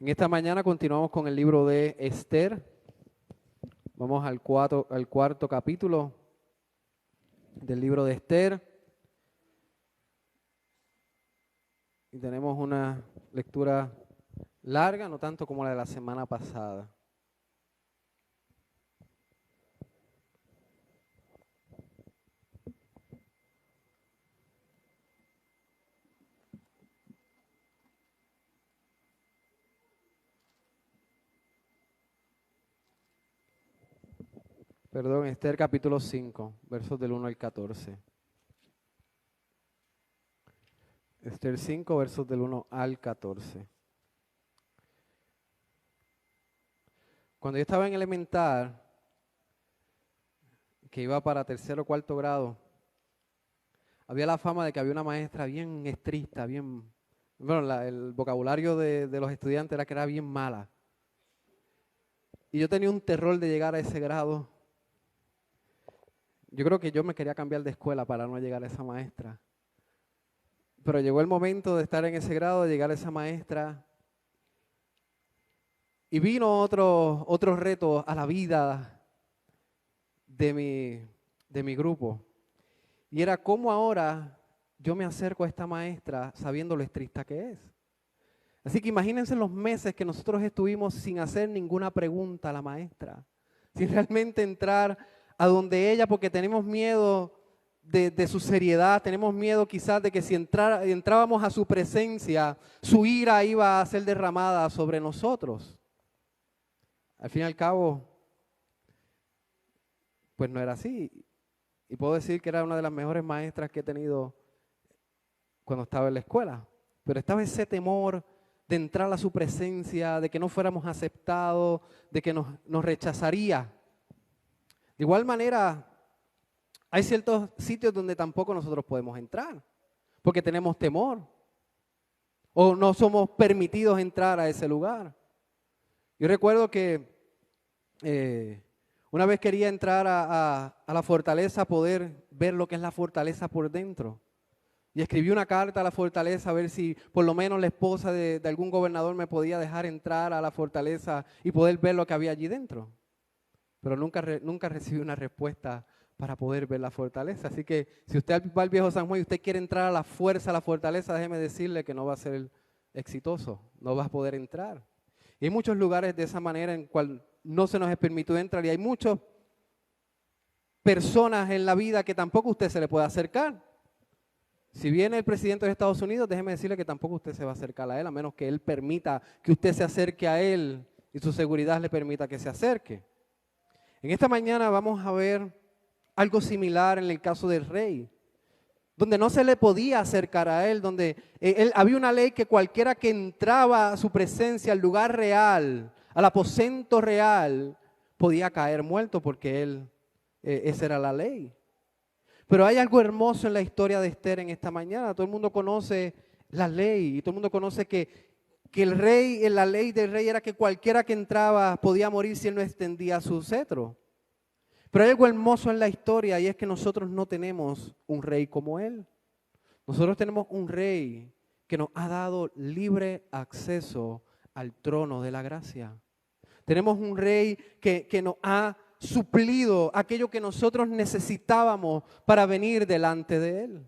En esta mañana continuamos con el libro de Esther. Vamos al cuarto capítulo del libro de Esther. Y tenemos una lectura larga, no tanto como la de la semana pasada. Perdón, Esther capítulo 5, versos del 1 al 14. Esther 5, versos del 1 al 14. Cuando yo estaba en elemental, que iba para tercero o cuarto grado, había la fama de que había una maestra bien estricta, el vocabulario de los estudiantes era que era bien mala. Y yo tenía un terror de llegar a ese grado. Yo creo que yo me quería cambiar de escuela para no llegar a esa maestra. Pero llegó el momento de estar en ese grado, de llegar a esa maestra. Y vino otro reto a la vida de mi grupo. Y era cómo ahora yo me acerco a esta maestra sabiendo lo estricta que es. Así que imagínense los meses que nosotros estuvimos sin hacer ninguna pregunta a la maestra. Sin realmente entrar a donde ella, porque tenemos miedo de su seriedad, tenemos miedo quizás de que si entrábamos a su presencia, su ira iba a ser derramada sobre nosotros. Al fin y al cabo, pues no era así. Y puedo decir que era una de las mejores maestras que he tenido cuando estaba en la escuela. Pero estaba ese temor de entrar a su presencia, de que no fuéramos aceptados, de que nos rechazaría. De igual manera, hay ciertos sitios donde tampoco nosotros podemos entrar, porque tenemos temor, o no somos permitidos entrar a ese lugar. Yo recuerdo que una vez quería entrar a la fortaleza, poder ver lo que es la fortaleza por dentro. Y escribí una carta a la fortaleza a ver si por lo menos la esposa de algún gobernador me podía dejar entrar a la fortaleza y poder ver lo que había allí dentro. Pero nunca recibí una respuesta para poder ver la fortaleza. Así que si usted va al Viejo San Juan y usted quiere entrar a la fuerza, a la fortaleza, déjeme decirle que no va a ser exitoso, no va a poder entrar. Y hay muchos lugares de esa manera en cual no se nos permitió entrar y hay muchas personas en la vida que tampoco usted se le puede acercar. Si viene el presidente de Estados Unidos, déjeme decirle que tampoco usted se va a acercar a él, a menos que él permita que usted se acerque a él y su seguridad le permita que se acerque. En esta mañana vamos a ver algo similar en el caso del rey, donde no se le podía acercar a él, donde había una ley que cualquiera que entraba a su presencia, al lugar real, al aposento real, podía caer muerto porque esa era la ley. Pero hay algo hermoso en la historia de Esther en esta mañana. Todo el mundo conoce la ley y todo el mundo conoce que el rey, en la ley del rey era que cualquiera que entraba podía morir si él no extendía su cetro. Pero hay algo hermoso en la historia y es que nosotros no tenemos un rey como él. Nosotros tenemos un rey que nos ha dado libre acceso al trono de la gracia. Tenemos un rey que nos ha suplido aquello que nosotros necesitábamos para venir delante de él.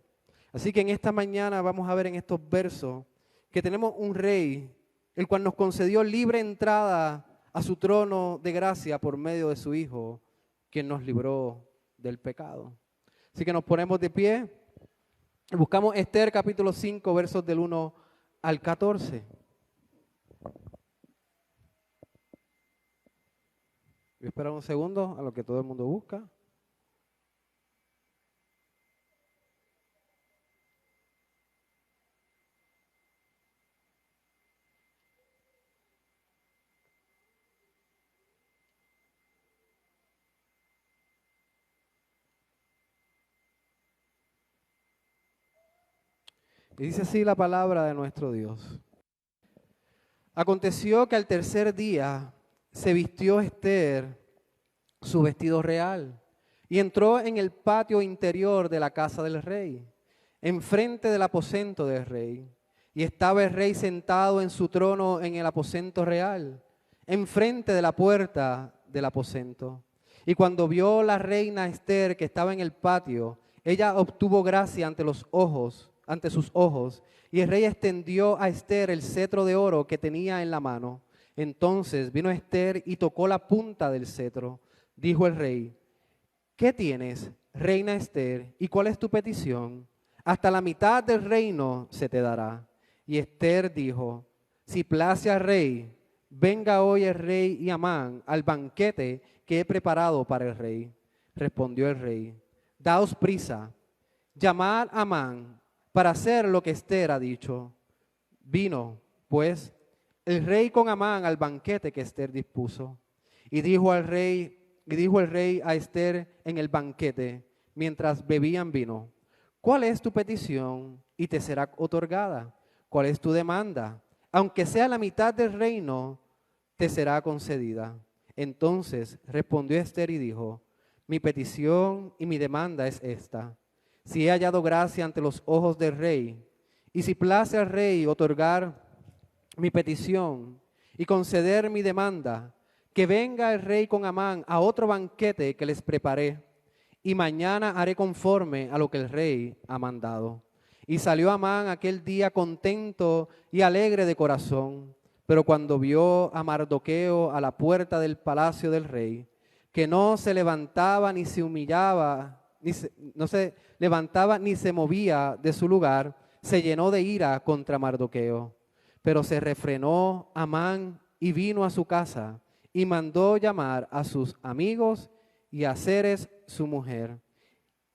Así que en esta mañana vamos a ver en estos versos que tenemos un rey, el cual nos concedió libre entrada a su trono de gracia por medio de su Hijo, quien nos libró del pecado. Así que nos ponemos de pie y buscamos Esther capítulo 5, versos del 1 al 14. Voy a esperar un segundo a lo que todo el mundo busca. Y dice así la palabra de nuestro Dios. Aconteció que al tercer día se vistió Esther su vestido real y entró en el patio interior de la casa del rey, enfrente del aposento del rey. y estaba el rey sentado en su trono en el aposento real, enfrente de la puerta del aposento. Y cuando vio la reina Ester que estaba en el patio, ella obtuvo gracia ante sus ojos, y el rey extendió a Ester el cetro de oro que tenía en la mano. Entonces vino Ester y tocó la punta del cetro. Dijo el rey: ¿qué tienes, reina Ester, y cuál es tu petición? Hasta la mitad del reino se te dará. Y Ester dijo: si place al rey, venga hoy el rey y Amán al banquete que he preparado para el rey. Respondió el rey: daos prisa, llamad a Amán para hacer lo que Ester ha dicho. Vino, pues, el rey con Amán al banquete que Ester dispuso. Y dijo el rey a Ester en el banquete, mientras bebían vino: ¿cuál es tu petición? Y te será otorgada. ¿Cuál es tu demanda? Aunque sea la mitad del reino, te será concedida. Entonces respondió Ester y dijo: mi petición y mi demanda es esta: si he hallado gracia ante los ojos del rey, y si place al rey otorgar mi petición y conceder mi demanda, que venga el rey con Amán a otro banquete que les preparé, y mañana haré conforme a lo que el rey ha mandado. Y salió Amán aquel día contento y alegre de corazón. Pero cuando vio a Mardoqueo a la puerta del palacio del rey, que no se levantaba ni se humillaba, no se levantaba ni se movía de su lugar, se llenó de ira contra Mardoqueo. Pero se refrenó Amán y vino a su casa y mandó llamar a sus amigos y a Zeres su mujer.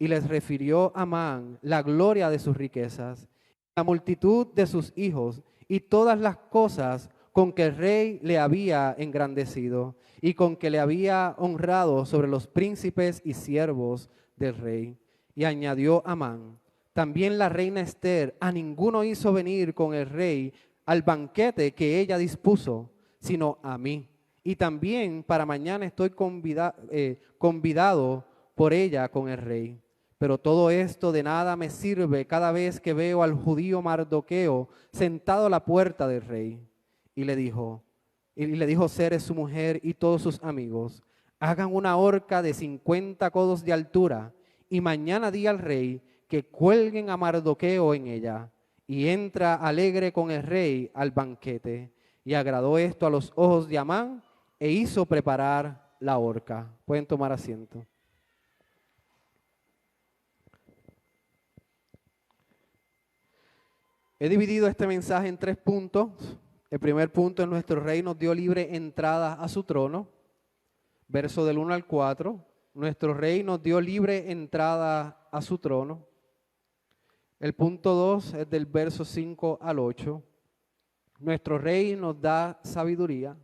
Y les refirió a Amán la gloria de sus riquezas, la multitud de sus hijos y todas las cosas con que el rey le había engrandecido y con que le había honrado sobre los príncipes y siervos del rey. Y añadió Amán: también la reina Ester a ninguno hizo venir con el rey al banquete que ella dispuso, sino a mí. Y también para mañana estoy convidado por ella con el rey. Pero todo esto de nada me sirve cada vez que veo al judío Mardoqueo sentado a la puerta del rey. Y le dijo Zeres su mujer y todos sus amigos: hagan una horca de 50 codos de altura, y mañana di al rey que cuelguen a Mardoqueo en ella. Y entra alegre con el rey al banquete. Y agradó esto a los ojos de Amán, e hizo preparar la horca. Pueden tomar asiento. He dividido este mensaje en 3 puntos. El primer punto es: nuestro rey nos dio libre entrada a su trono. Verso del 1 al 4. Nuestro rey nos dio libre entrada a su trono. El punto 2 es del verso 5 al 8. Nuestro rey nos da sabiduría.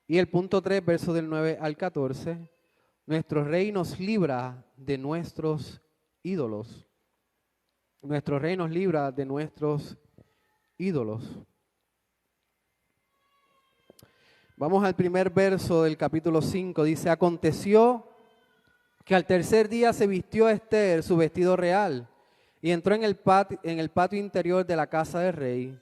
Y el punto 3, verso del 9 al 14. Nuestro rey nos libra de nuestros ídolos. Nuestro rey nos libra de nuestros ídolos. Vamos al primer verso del capítulo 5. Dice: aconteció que al tercer día se vistió Ester su vestido real y entró en el patio interior de la casa del rey,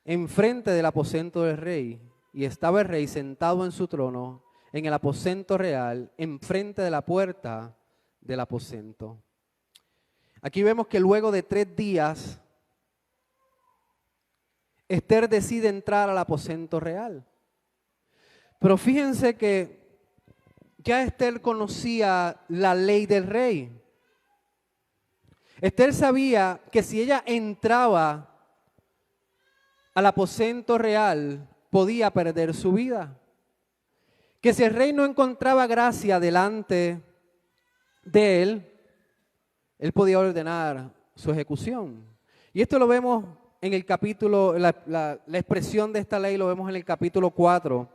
enfrente del aposento del rey. Y estaba el rey sentado en su trono en el aposento real, enfrente de la puerta del aposento. Aquí vemos que luego de 3 días, Ester decide entrar al aposento real. Pero fíjense que ya Ester conocía la ley del rey. Ester sabía que si ella entraba al aposento real, podía perder su vida. Que si el rey no encontraba gracia delante de él podía ordenar su ejecución. Y esto lo vemos en el capítulo, la expresión de esta ley lo vemos en el capítulo 4,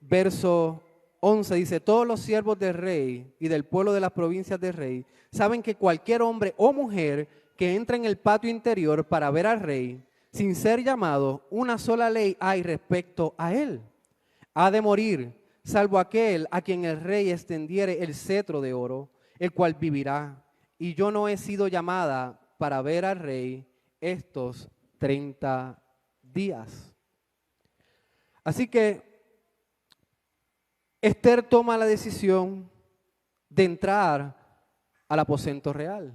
verso 11. Dice: todos los siervos del rey y del pueblo de las provincias del rey saben que cualquier hombre o mujer que entra en el patio interior para ver al rey, sin ser llamado, una sola ley hay respecto a él: ha de morir, salvo aquel a quien el rey extendiere el cetro de oro, el cual vivirá. Y yo no he sido llamada para ver al rey estos 30 días. Así que Esther toma la decisión de entrar al aposento real.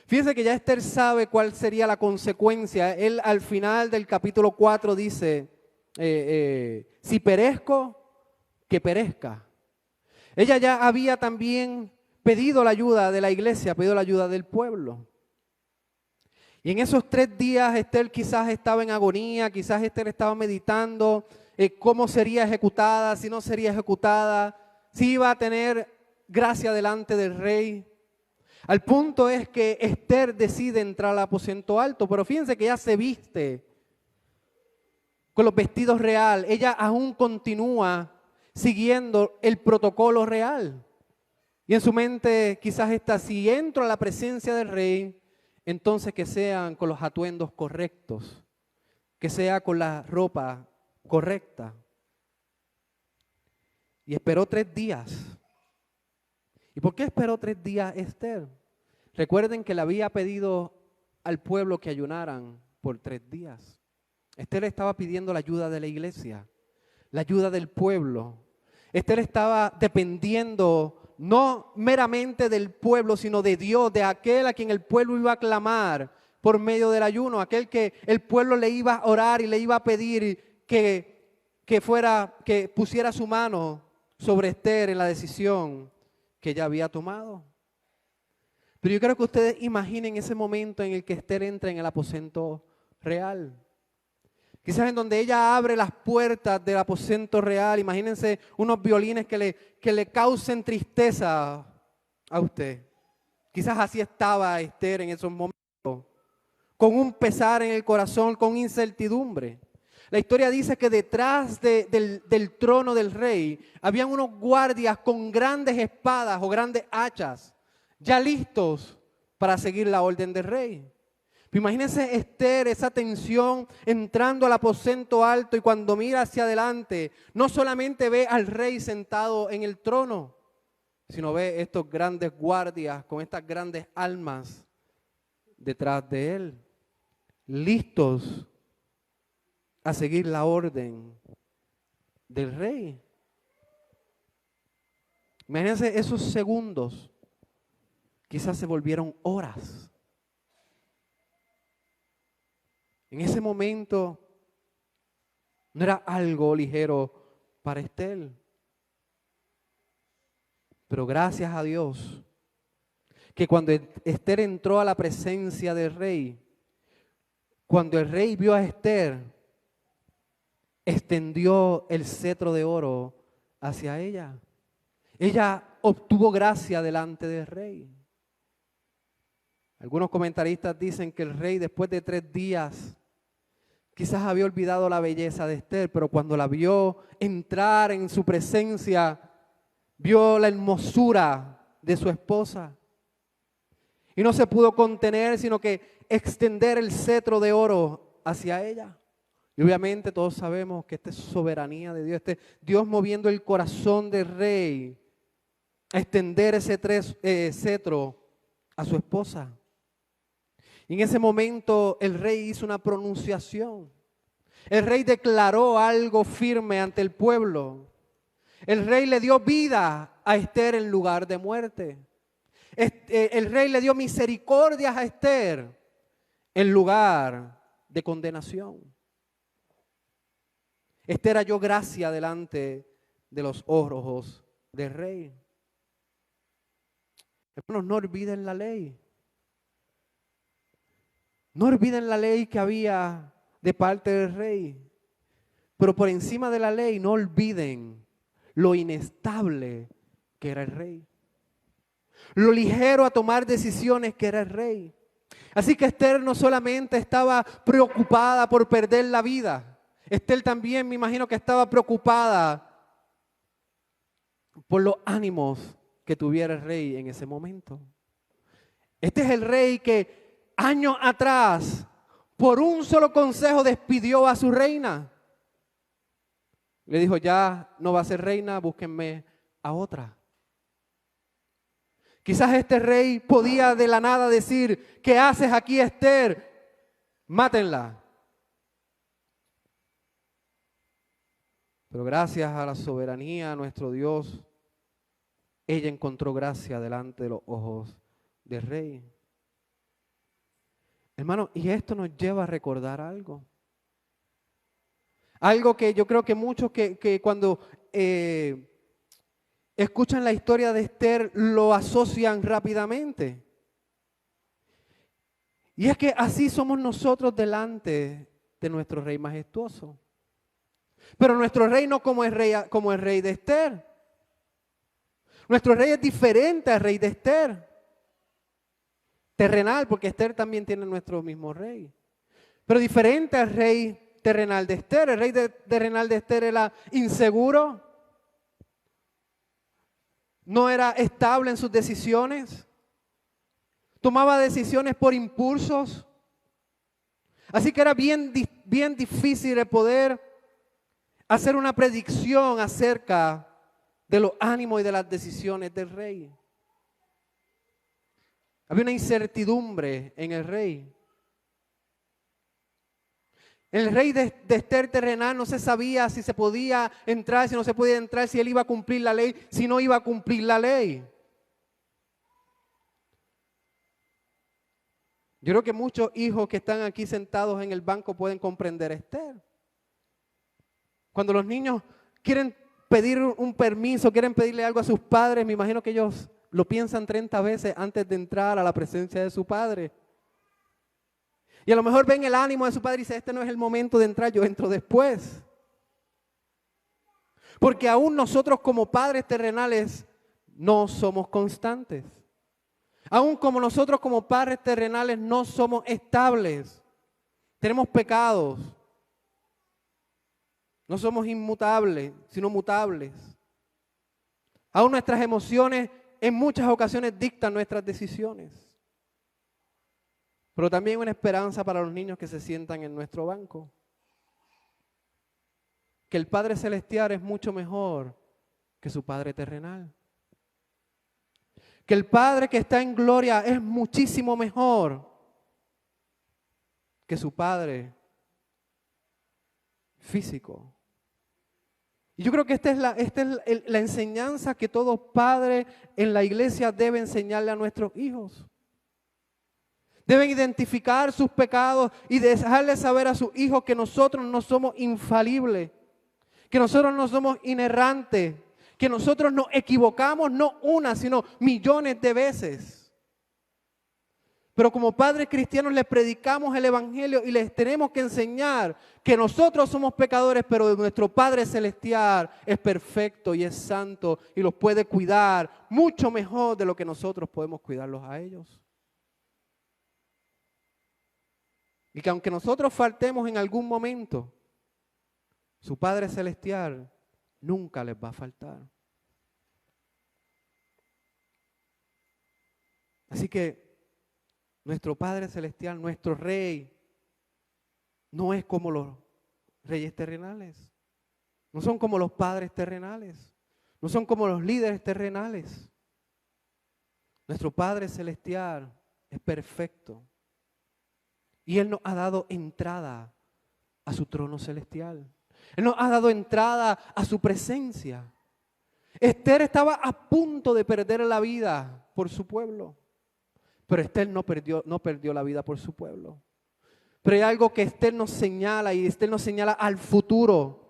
Fíjense que ya Esther sabe cuál sería la consecuencia. Él al final del capítulo 4 dice, si perezco, que perezca. Ella ya había también pedido la ayuda de la iglesia, pedido la ayuda del pueblo. Y en esos 3 días Esther quizás estaba en agonía, quizás Esther estaba meditando cómo sería ejecutada, si no sería ejecutada, si iba a tener gracia delante del rey. Al punto es que Esther decide entrar al aposento alto, pero fíjense que ella se viste con los vestidos real. Ella aún continúa siguiendo el protocolo real. Y en su mente quizás está, si entro a la presencia del rey, entonces que sean con los atuendos correctos, que sea con la ropa correcta. Y esperó 3 días. ¿Y por qué esperó 3 días Esther? Recuerden que le había pedido al pueblo que ayunaran por 3 días. Esther estaba pidiendo la ayuda de la iglesia, la ayuda del pueblo. Esther estaba dependiendo no meramente del pueblo, sino de Dios, de aquel a quien el pueblo iba a clamar por medio del ayuno, aquel que el pueblo le iba a orar y le iba a pedir que pusiera su mano sobre Esther en la decisión que ella había tomado. Pero yo creo que ustedes imaginen ese momento en el que Esther entra en el aposento real. Quizás en donde ella abre las puertas del aposento real. Imagínense unos violines que le causen tristeza a usted. Quizás así estaba Esther en esos momentos, con un pesar en el corazón, con incertidumbre. La historia dice que detrás del trono del rey habían unos guardias con grandes espadas o grandes hachas, ya listos para seguir la orden del rey. Imagínense Esther, esa tensión, entrando al aposento alto, y cuando mira hacia adelante, no solamente ve al rey sentado en el trono, sino ve estos grandes guardias con estas grandes armas detrás de él, listos a seguir la orden del rey. Imagínense esos segundos, quizás se volvieron horas. En ese momento no era algo ligero para Esther. Pero gracias a Dios que cuando Esther entró a la presencia del rey, cuando el rey vio a Esther, extendió el cetro de oro hacia ella. Ella obtuvo gracia delante del rey. Algunos comentaristas dicen que el rey, después de 3 días, quizás había olvidado la belleza de Esther, pero cuando la vio entrar en su presencia, vio la hermosura de su esposa. Y no se pudo contener, sino que extender el cetro de oro hacia ella. Y obviamente todos sabemos que esta es soberanía de Dios, este Dios moviendo el corazón del rey a extender ese cetro a su esposa. Y en ese momento el rey hizo una pronunciación. El rey declaró algo firme ante el pueblo. El rey le dio vida a Esther en lugar de muerte. El rey le dio misericordia a Esther en lugar de condenación. Esther halló gracia delante de los ojos del rey. Hermanos, no olviden la ley. No olviden la ley que había de parte del rey. Pero por encima de la ley, no olviden lo inestable que era el rey. Lo ligero a tomar decisiones que era el rey. Así que Esther no solamente estaba preocupada por perder la vida. Esther también, me imagino que estaba preocupada por los ánimos que tuviera el rey en ese momento. Este es el rey que años atrás, por un solo consejo, despidió a su reina. Le dijo, ya no va a ser reina, búsquenme a otra. Quizás este rey podía de la nada decir, ¿qué haces aquí, Esther? Mátenla. Pero gracias a la soberanía de nuestro Dios, ella encontró gracia delante de los ojos del rey. Hermano, y esto nos lleva a recordar algo. Algo que yo creo que muchos que cuando escuchan la historia de Esther lo asocian rápidamente. Y es que así somos nosotros delante de nuestro rey majestuoso. Pero nuestro rey no como el rey de Esther. Nuestro rey es diferente al rey de Esther. Terrenal, porque Esther también tiene nuestro mismo rey. Pero diferente al rey terrenal de Esther. El rey terrenal de Esther era inseguro. No era estable en sus decisiones. Tomaba decisiones por impulsos. Así que era bien difícil de poder hacer una predicción acerca de los ánimos y de las decisiones del rey. Había una incertidumbre en el rey. El rey de Esther terrenal no se sabía si se podía entrar, si no se podía entrar, si él iba a cumplir la ley, si no iba a cumplir la ley. Yo creo que muchos hijos que están aquí sentados en el banco pueden comprender a Esther. Cuando los niños quieren pedir un permiso, quieren pedirle algo a sus padres, me imagino que ellos lo piensan 30 veces antes de entrar a la presencia de su padre. Y a lo mejor ven el ánimo de su padre y dicen, este no es el momento de entrar, yo entro después. Porque aún nosotros como padres terrenales no somos constantes. Aún como nosotros como padres terrenales no somos estables. Tenemos pecados. No somos inmutables, sino mutables. Aún nuestras emociones en muchas ocasiones dictan nuestras decisiones. Pero también una esperanza para los niños que se sientan en nuestro banco. Que el Padre Celestial es mucho mejor que su Padre terrenal. Que el Padre que está en gloria es muchísimo mejor que su Padre físico. Y yo creo que esta es la enseñanza que todo padre en la iglesia debe enseñarle a nuestros hijos. Deben identificar sus pecados y dejarle saber a sus hijos que nosotros no somos infalibles, que nosotros no somos inerrantes, que nosotros nos equivocamos no una, sino millones de veces. Pero como padres cristianos les predicamos el evangelio y les tenemos que enseñar que nosotros somos pecadores, pero nuestro Padre Celestial es perfecto y es santo y los puede cuidar mucho mejor de lo que nosotros podemos cuidarlos a ellos. Y que aunque nosotros faltemos en algún momento, su Padre Celestial nunca les va a faltar. Así que nuestro Padre Celestial, nuestro Rey, no es como los reyes terrenales. No son como los padres terrenales. No son como los líderes terrenales. Nuestro Padre Celestial es perfecto. Y Él nos ha dado entrada a su trono celestial. Él nos ha dado entrada a su presencia. Esther estaba a punto de perder la vida por su pueblo. Pero Esther no perdió la vida por su pueblo. Pero hay algo que Esther nos señala y Esther nos señala al futuro.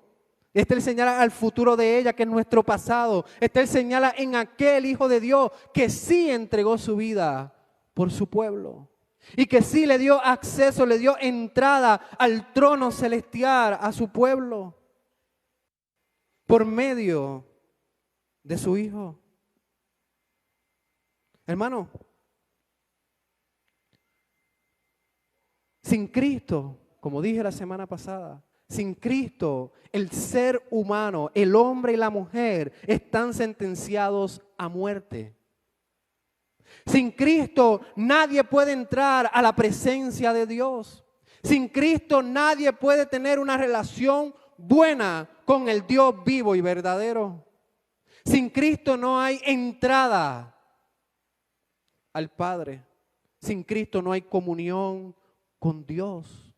Esther señala al futuro de ella, que es nuestro pasado. Esther señala en aquel Hijo de Dios que sí entregó su vida por su pueblo. Y que sí le dio acceso, le dio entrada al trono celestial a su pueblo. Por medio de su Hijo. Hermano, sin Cristo, como dije la semana pasada, sin Cristo, el ser humano, el hombre y la mujer están sentenciados a muerte. Sin Cristo nadie puede entrar a la presencia de Dios. Sin Cristo nadie puede tener una relación buena con el Dios vivo y verdadero. Sin Cristo no hay entrada al Padre. Sin Cristo no hay comunión con Dios.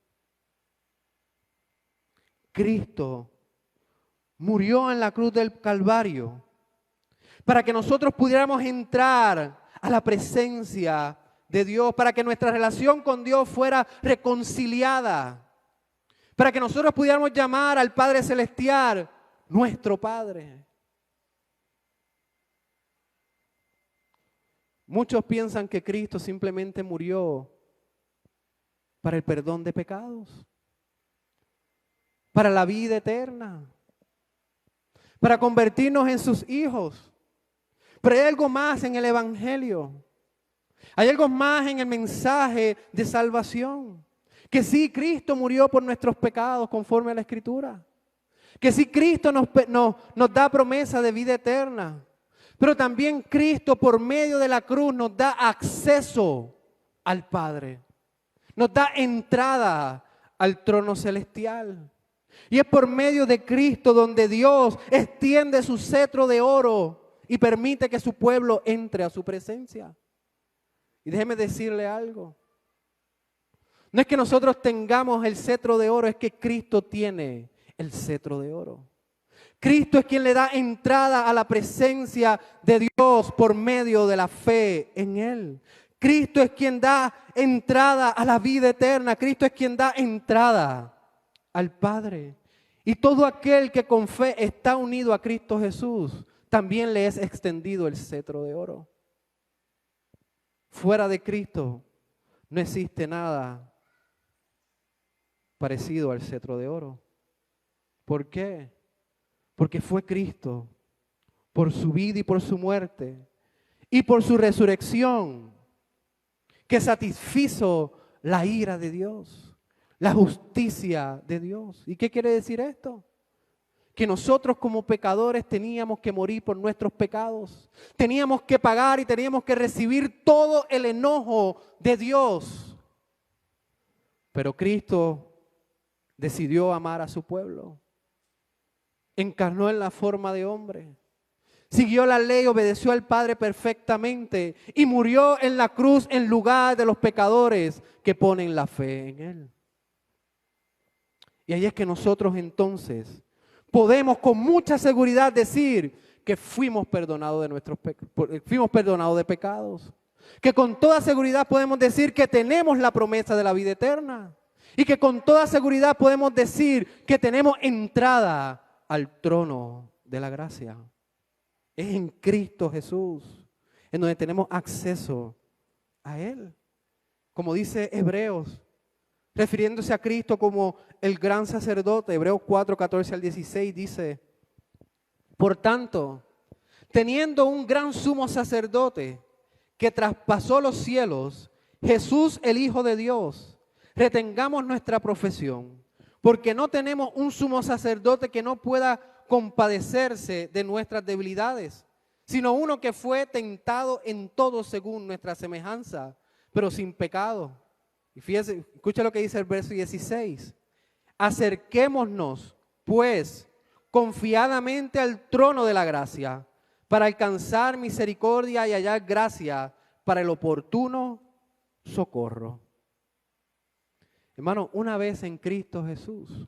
Cristo murió en la cruz del Calvario para que nosotros pudiéramos entrar a la presencia de Dios, para que nuestra relación con Dios fuera reconciliada, para que nosotros pudiéramos llamar al Padre Celestial nuestro Padre. Muchos piensan que Cristo simplemente murió para el perdón de pecados, para la vida eterna, para convertirnos en sus hijos. Pero hay algo más en el Evangelio. Hay algo más en el mensaje de salvación. Que sí, Cristo murió por nuestros pecados conforme a la Escritura. Que sí, Cristo nos da promesa de vida eterna. Pero también Cristo por medio de la cruz nos da acceso al Padre. Nos da entrada al trono celestial. Y es por medio de Cristo donde Dios extiende su cetro de oro y permite que su pueblo entre a su presencia. Y déjeme decirle algo. No es que nosotros tengamos el cetro de oro, es que Cristo tiene el cetro de oro. Cristo es quien le da entrada a la presencia de Dios por medio de la fe en Él. Cristo es quien da entrada a la vida eterna. Cristo es quien da entrada al Padre. Y todo aquel que con fe está unido a Cristo Jesús, también le es extendido el cetro de oro. Fuera de Cristo no existe nada parecido al cetro de oro. ¿Por qué? Porque fue Cristo, por su vida y por su muerte, y por su resurrección, que satisfizo la ira de Dios, la justicia de Dios. ¿Y qué quiere decir esto? Que nosotros como pecadores teníamos que morir por nuestros pecados. Teníamos que pagar y teníamos que recibir todo el enojo de Dios. Pero Cristo decidió amar a su pueblo. Encarnó en la forma de hombre. Siguió la ley, obedeció al Padre perfectamente y murió en la cruz en lugar de los pecadores que ponen la fe en Él. Y ahí es que nosotros entonces podemos con mucha seguridad decir que fuimos perdonados de pecados. Que con toda seguridad podemos decir que tenemos la promesa de la vida eterna. Y que con toda seguridad podemos decir que tenemos entrada al trono de la gracia. Es en Cristo Jesús en donde tenemos acceso a Él. Como dice Hebreos, refiriéndose a Cristo como el gran sacerdote, Hebreos 4, 14 al 16 dice: por tanto, teniendo un gran sumo sacerdote que traspasó los cielos, Jesús el Hijo de Dios, retengamos nuestra profesión, porque no tenemos un sumo sacerdote que no pueda compadecerse de nuestras debilidades, sino uno que fue tentado en todo según nuestra semejanza, pero sin pecado. Y fíjese, escucha lo que dice el verso 16. Acerquémonos, pues, confiadamente al trono de la gracia, para alcanzar misericordia y hallar gracia para el oportuno socorro. Hermano, una vez en Cristo Jesús,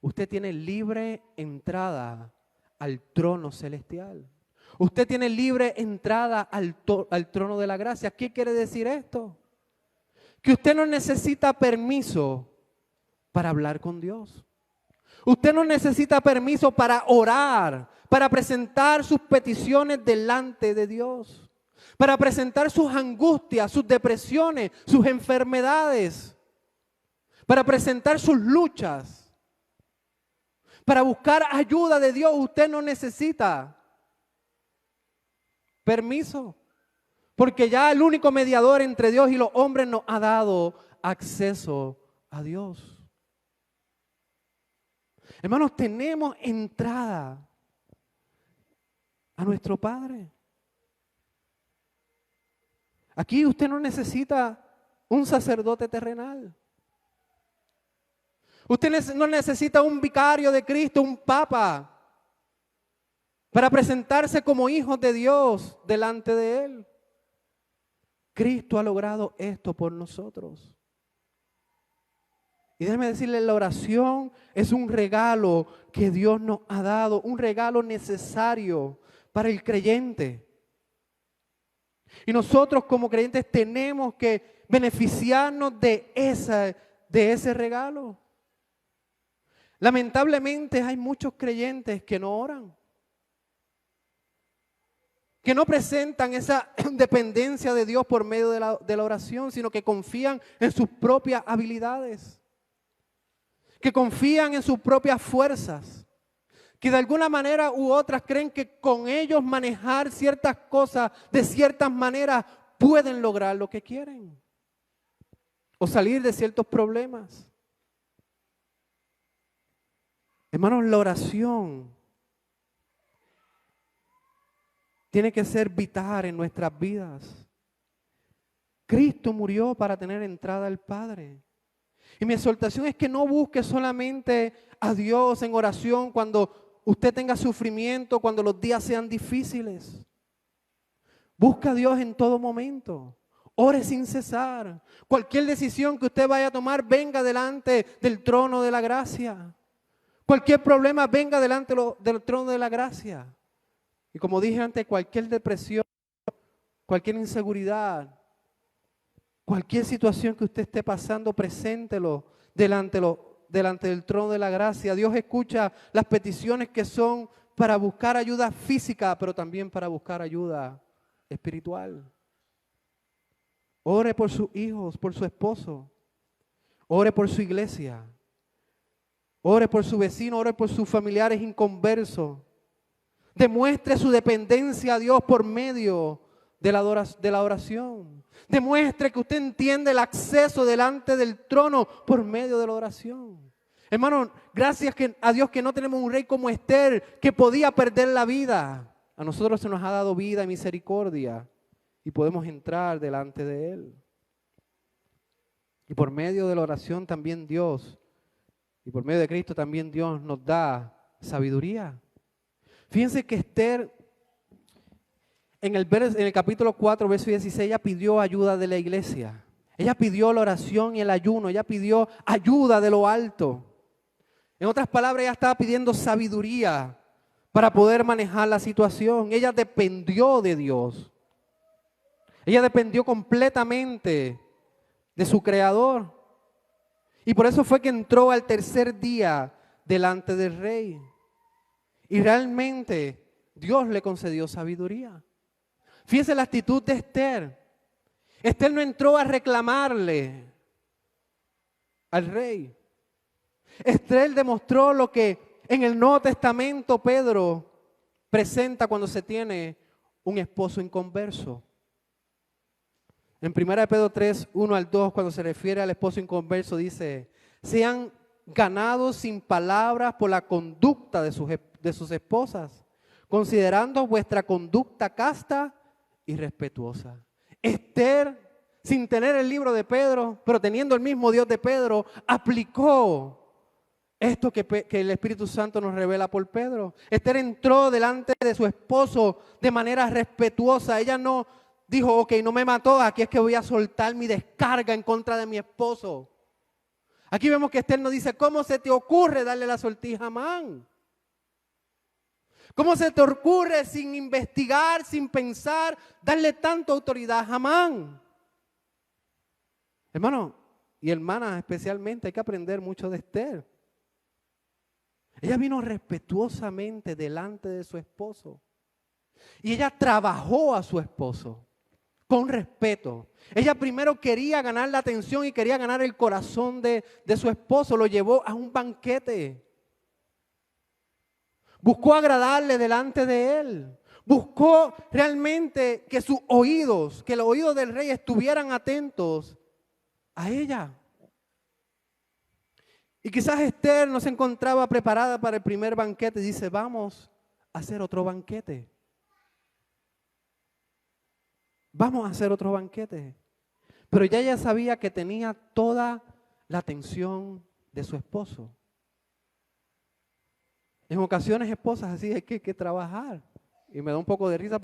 usted tiene libre entrada al trono celestial. Usted tiene libre entrada al trono de la gracia. ¿Qué quiere decir esto? Que usted no necesita permiso para hablar con Dios. Usted no necesita permiso para orar, para presentar sus peticiones delante de Dios, para presentar sus angustias, sus depresiones, sus enfermedades, para presentar sus luchas, para buscar ayuda de Dios. Usted no necesita permiso, porque ya el único mediador entre Dios y los hombres nos ha dado acceso a Dios. Hermanos, tenemos entrada a nuestro Padre. Aquí usted no necesita un sacerdote terrenal. Usted no necesita un vicario de Cristo, un papa, para presentarse como hijos de Dios delante de Él. Cristo ha logrado esto por nosotros. Y déjeme decirle, la oración es un regalo que Dios nos ha dado, un regalo necesario para el creyente. Y nosotros como creyentes tenemos que beneficiarnos de ese regalo. Lamentablemente hay muchos creyentes que no oran, que no presentan esa dependencia de Dios por medio de la oración, sino que confían en sus propias habilidades, que confían en sus propias fuerzas, que de alguna manera u otras creen que con ellos manejar ciertas cosas de ciertas maneras pueden lograr lo que quieren o salir de ciertos problemas. Hermanos, la oración tiene que ser vital en nuestras vidas. Cristo murió para tener entrada al Padre. Y mi exhortación es que no busque solamente a Dios en oración cuando usted tenga sufrimiento, cuando los días sean difíciles. Busca a Dios en todo momento. Ore sin cesar. Cualquier decisión que usted vaya a tomar, venga delante del trono de la gracia. Cualquier problema, venga delante del trono de la gracia. Y como dije antes, cualquier depresión, cualquier inseguridad, cualquier situación que usted esté pasando, preséntelo delante del trono de la gracia. Dios escucha las peticiones que son para buscar ayuda física, pero también para buscar ayuda espiritual. Ore por sus hijos, por su esposo. Ore por su iglesia. Ore por su vecino, ore por sus familiares inconversos. Demuestre su dependencia a Dios por medio de la oración. Demuestre que usted entiende el acceso delante del trono por medio de la oración. Hermano, gracias a Dios que no tenemos un rey como Esther que podía perder la vida. A nosotros se nos ha dado vida y misericordia y podemos entrar delante de Él. Y por medio de la oración también Dios, y por medio de Cristo también Dios nos da sabiduría. Fíjense que Esther, en el capítulo 4, verso 16, ella pidió ayuda de la iglesia. Ella pidió la oración y el ayuno. Ella pidió ayuda de lo alto. En otras palabras, ella estaba pidiendo sabiduría para poder manejar la situación. Ella dependió de Dios. Ella dependió completamente de su Creador. Y por eso fue que entró al tercer día delante del rey. Y realmente Dios le concedió sabiduría. Fíjense la actitud de Esther. Esther no entró a reclamarle al rey. Esther demostró lo que en el Nuevo Testamento Pedro presenta cuando se tiene un esposo inconverso. En 1 Pedro 3, 1 al 2, cuando se refiere al esposo inconverso, dice: sean ganados sin palabras por la conducta de sus esposas, considerando vuestra conducta casta y respetuosa. Esther, sin tener el libro de Pedro, pero teniendo el mismo Dios de Pedro, aplicó esto que el Espíritu Santo nos revela por Pedro. Esther entró delante de su esposo de manera respetuosa. Ella no dijo: ok, no me mató, aquí es que voy a soltar mi descarga en contra de mi esposo. Aquí vemos que Esther nos dice: ¿cómo se te ocurre darle la sortija a Amán? ¿Cómo se te ocurre, sin investigar, sin pensar, darle tanta autoridad a Amán? Hermano y hermanas especialmente, hay que aprender mucho de Esther. Ella vino respetuosamente delante de su esposo. Y ella trabajó a su esposo con respeto. Ella primero quería ganar la atención y quería ganar el corazón de su esposo. Lo llevó a un banquete. Buscó agradarle delante de él. Buscó realmente que sus oídos, que los oídos del rey estuvieran atentos a ella. Y quizás Esther no se encontraba preparada para el primer banquete. Dice: vamos a hacer otro banquete. Vamos a hacer otro banquete. Pero ya ella sabía que tenía toda la atención de su esposo. En ocasiones, esposas, así hay que trabajar. Y me da un poco de risa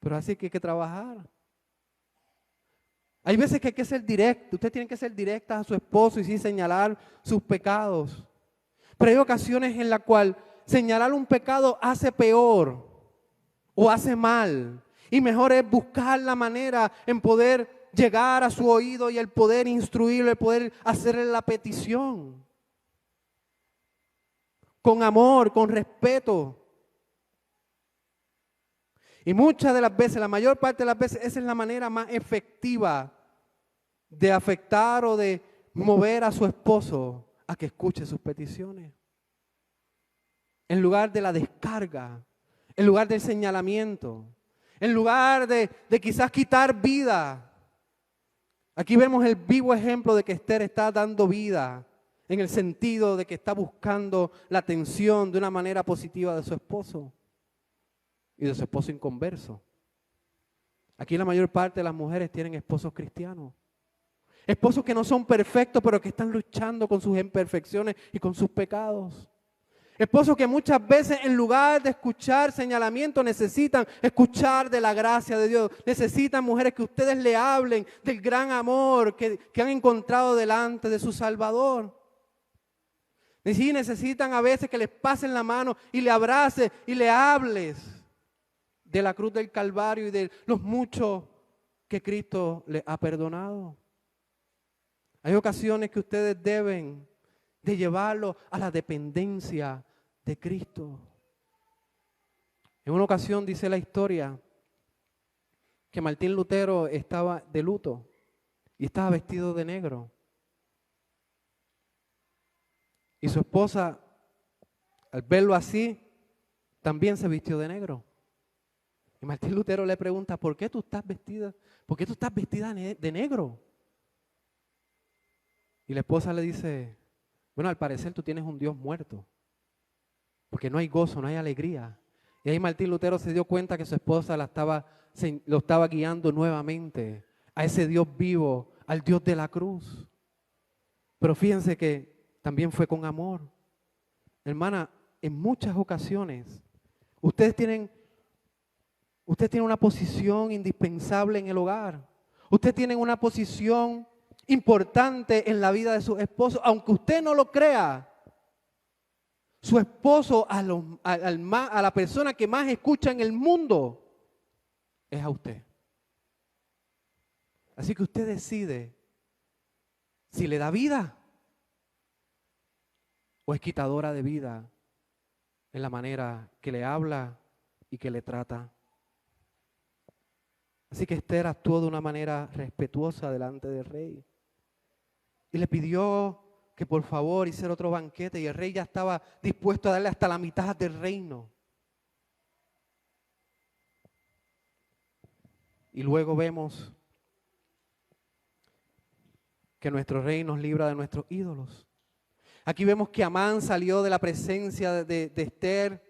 pero así que hay que trabajar. Hay veces que hay que ser directo. Usted tiene que ser directa a su esposo y sí señalar sus pecados. Pero hay ocasiones en las cuales señalar un pecado hace peor o hace mal. Y mejor es buscar la manera en poder llegar a su oído y el poder instruirlo, el poder hacerle la petición. Con amor, con respeto. Y muchas de las veces, la mayor parte de las veces, esa es la manera más efectiva de afectar o de mover a su esposo a que escuche sus peticiones. En lugar de la descarga, en lugar del señalamiento, en lugar de quizás quitar vida. Aquí vemos el vivo ejemplo de que Esther está dando vida, en el sentido de que está buscando la atención de una manera positiva de su esposo y de su esposo inconverso. Aquí la mayor parte de las mujeres tienen esposos cristianos. Esposos que no son perfectos, pero que están luchando con sus imperfecciones y con sus pecados. Esposos que muchas veces en lugar de escuchar señalamiento necesitan escuchar de la gracia de Dios. Necesitan mujeres que ustedes le hablen del gran amor que han encontrado delante de su Salvador. Y sí, necesitan a veces que les pasen la mano y le abraces y le hables de la cruz del Calvario y de los muchos que Cristo les ha perdonado. Hay ocasiones que ustedes deben de llevarlo a la dependencia de Cristo. En una ocasión dice la historia que Martín Lutero estaba de luto y estaba vestido de negro. Y su esposa, al verlo así, también se vistió de negro. Y Martín Lutero le pregunta, ¿por qué tú estás vestida de negro? Y la esposa le dice, bueno, al parecer tú tienes un Dios muerto, porque no hay gozo, no hay alegría. Y ahí Martín Lutero se dio cuenta que su esposa lo estaba guiando nuevamente a ese Dios vivo, al Dios de la cruz. Pero fíjense que también fue con amor. Hermana, en muchas ocasiones, usted tiene una posición indispensable en el hogar. Usted tiene una posición importante en la vida de su esposo, aunque usted no lo crea. Su esposo, a la persona que más escucha en el mundo, es a usted. Así que usted decide si le da vida o es quitadora de vida en la manera que le habla y que le trata. Así que Esther actuó de una manera respetuosa delante del rey. Y le pidió que por favor hiciera otro banquete y el rey ya estaba dispuesto a darle hasta la mitad del reino. Y luego vemos que nuestro rey nos libra de nuestros ídolos. Aquí vemos que Amán salió de la presencia de Esther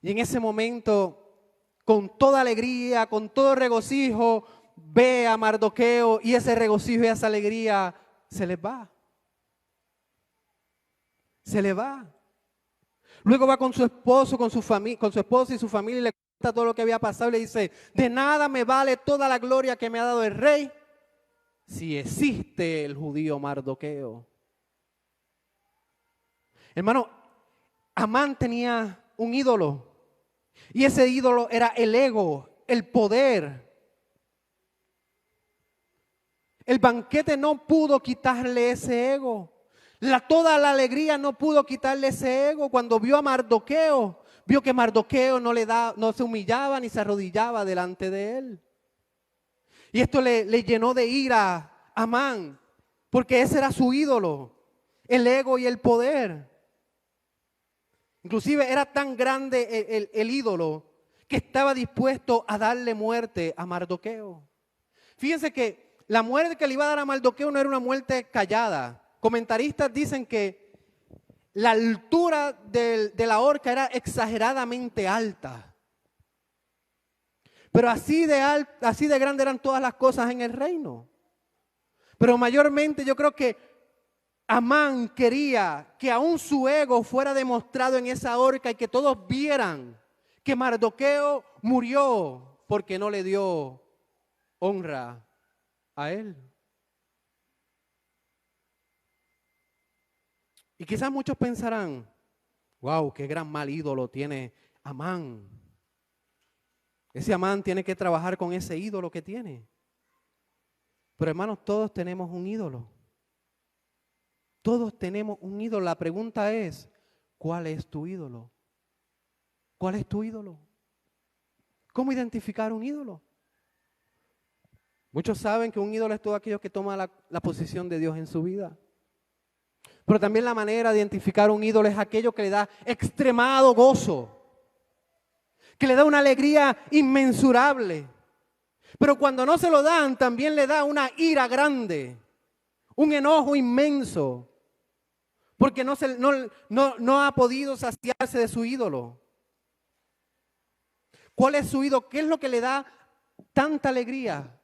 y en ese momento, con toda alegría, con todo regocijo, ve a Mardoqueo y ese regocijo y esa alegría se les va. Se le va. Luego va con su esposo, con su esposa y su familia y le cuenta todo lo que había pasado y le dice, de nada me vale toda la gloria que me ha dado el rey si existe el judío Mardoqueo. Hermano, Amán tenía un ídolo y ese ídolo era el ego, el poder. El banquete no pudo quitarle ese ego. Toda la alegría no pudo quitarle ese ego. Cuando vio a Mardoqueo, vio que Mardoqueo no se humillaba ni se arrodillaba delante de él. Y esto le llenó de ira a Amán, porque ese era su ídolo, el ego y el poder. Inclusive era tan grande el ídolo que estaba dispuesto a darle muerte a Mardoqueo. Fíjense que la muerte que le iba a dar a Mardoqueo no era una muerte callada. Comentaristas dicen que la altura de la horca era exageradamente alta. Pero así de grande eran todas las cosas en el reino. Pero mayormente yo creo que Amán quería que aún su ego fuera demostrado en esa horca y que todos vieran que Mardoqueo murió porque no le dio honra a Él. Y quizás muchos pensarán, wow, qué gran mal ídolo tiene Amán. Ese Amán tiene que trabajar con ese ídolo que tiene. Pero hermanos, todos tenemos un ídolo. Todos tenemos un ídolo. La pregunta es, ¿cuál es tu ídolo? ¿Cuál es tu ídolo? ¿Cómo identificar un ídolo? Muchos saben que un ídolo es todo aquello que toma la posición de Dios en su vida. Pero también la manera de identificar un ídolo es aquello que le da extremado gozo, que le da una alegría inmensurable. Pero cuando no se lo dan, también le da una ira grande, un enojo inmenso, porque no ha podido saciarse de su ídolo. ¿Cuál es su ídolo? ¿Qué es lo que le da tanta alegría?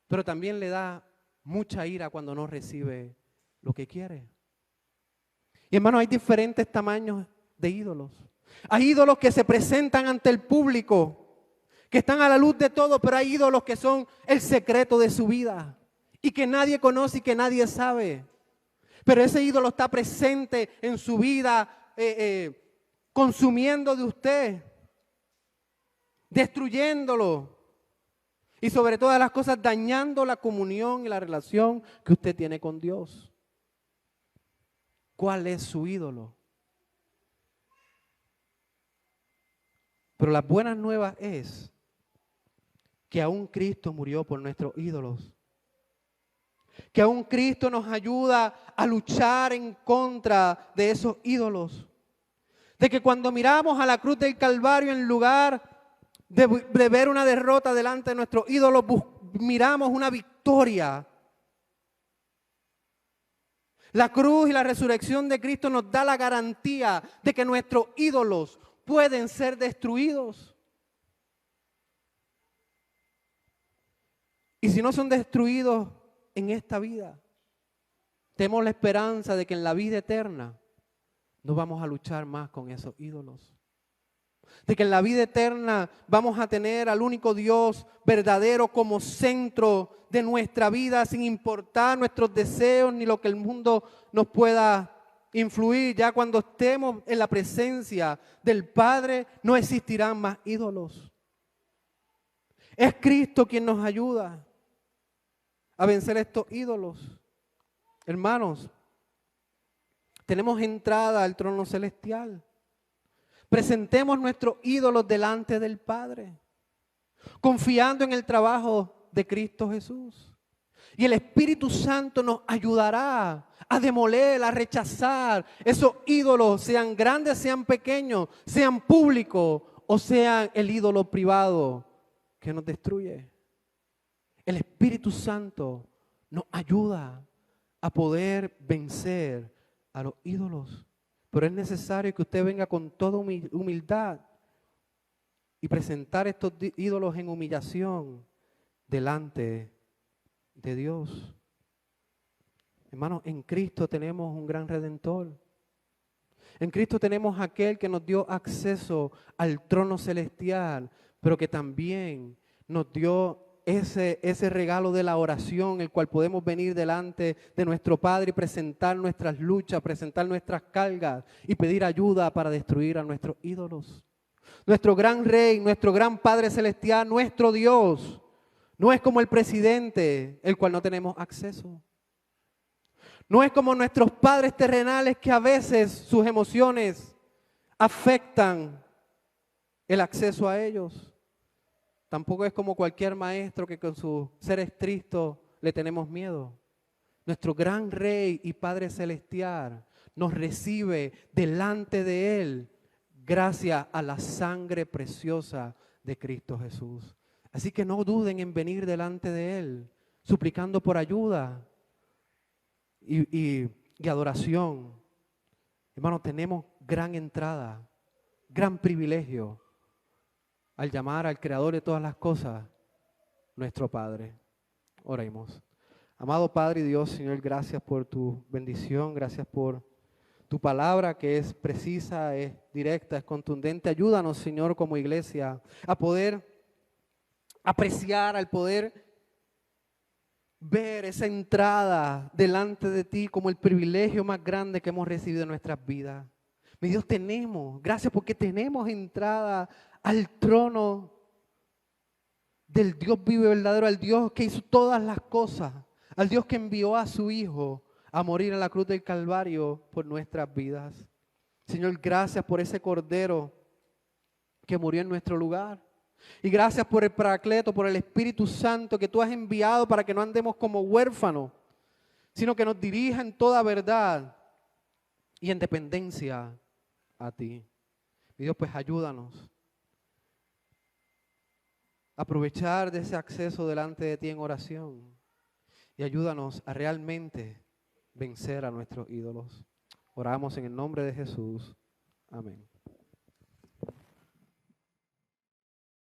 Pero también le da mucha ira cuando no recibe lo que quiere. Y hermano, hay diferentes tamaños de ídolos. Hay ídolos que se presentan ante el público, que están a la luz de todo, pero hay ídolos que son el secreto de su vida y que nadie conoce y que nadie sabe. Pero ese ídolo está presente en su vida, consumiendo de usted, destruyéndolo y sobre todas las cosas dañando la comunión y la relación que usted tiene con Dios. ¿Cuál es su ídolo? Pero las buenas nuevas es que aún Cristo murió por nuestros ídolos. Que aún Cristo nos ayuda a luchar en contra de esos ídolos. De que cuando miramos a la cruz del Calvario, en lugar de ver una derrota delante de nuestros ídolos, miramos una victoria. La cruz y la resurrección de Cristo nos da la garantía de que nuestros ídolos pueden ser destruidos. Y si no son destruidos en esta vida, tenemos la esperanza de que en la vida eterna no vamos a luchar más con esos ídolos. De que en la vida eterna vamos a tener al único Dios verdadero como centro de nuestra vida, sin importar nuestros deseos ni lo que el mundo nos pueda influir. Ya cuando estemos en la presencia del Padre, no existirán más ídolos. Es Cristo quien nos ayuda a vencer estos ídolos. Hermanos, tenemos entrada al trono celestial. Presentemos nuestros ídolos delante del Padre, confiando en el trabajo de Cristo Jesús. Y el Espíritu Santo nos ayudará a demoler, a rechazar esos ídolos, sean grandes, sean pequeños, sean públicos o sean el ídolo privado que nos destruye. El Espíritu Santo nos ayuda a poder vencer a los ídolos. Pero es necesario que usted venga con toda humildad y presentar estos ídolos en humillación delante de Dios. Hermanos, en Cristo tenemos un gran Redentor. En Cristo tenemos aquel que nos dio acceso al trono celestial, pero que también nos dio ese regalo de la oración, el cual podemos venir delante de nuestro Padre y presentar nuestras luchas, presentar nuestras cargas y pedir ayuda para destruir a nuestros ídolos. Nuestro gran Rey, nuestro gran Padre Celestial, nuestro Dios, no es como el presidente, el cual no tenemos acceso. No es como nuestros padres terrenales que a veces sus emociones afectan el acceso a ellos. Tampoco es como cualquier maestro que con su ser estricto le tenemos miedo. Nuestro gran Rey y Padre Celestial nos recibe delante de Él gracias a la sangre preciosa de Cristo Jesús. Así que no duden en venir delante de Él, suplicando por ayuda y adoración. Hermano, tenemos gran entrada, gran privilegio al llamar al Creador de todas las cosas, nuestro Padre. Oremos. Amado Padre y Dios, Señor, gracias por tu bendición, gracias por tu palabra que es precisa, es directa, es contundente. Ayúdanos, Señor, como iglesia, a poder apreciar, al poder ver esa entrada delante de ti como el privilegio más grande que hemos recibido en nuestras vidas. Mi Dios, gracias porque tenemos entrada al trono del Dios vivo y verdadero, al Dios que hizo todas las cosas, al Dios que envió a su Hijo a morir en la cruz del Calvario por nuestras vidas. Señor, gracias por ese Cordero que murió en nuestro lugar. Y gracias por el Paracleto, por el Espíritu Santo que tú has enviado para que no andemos como huérfanos, sino que nos dirija en toda verdad y en dependencia a ti. Mi Dios, pues ayúdanos a aprovechar de ese acceso delante de ti en oración y ayúdanos a realmente vencer a nuestros ídolos. Oramos en el nombre de Jesús. Amén.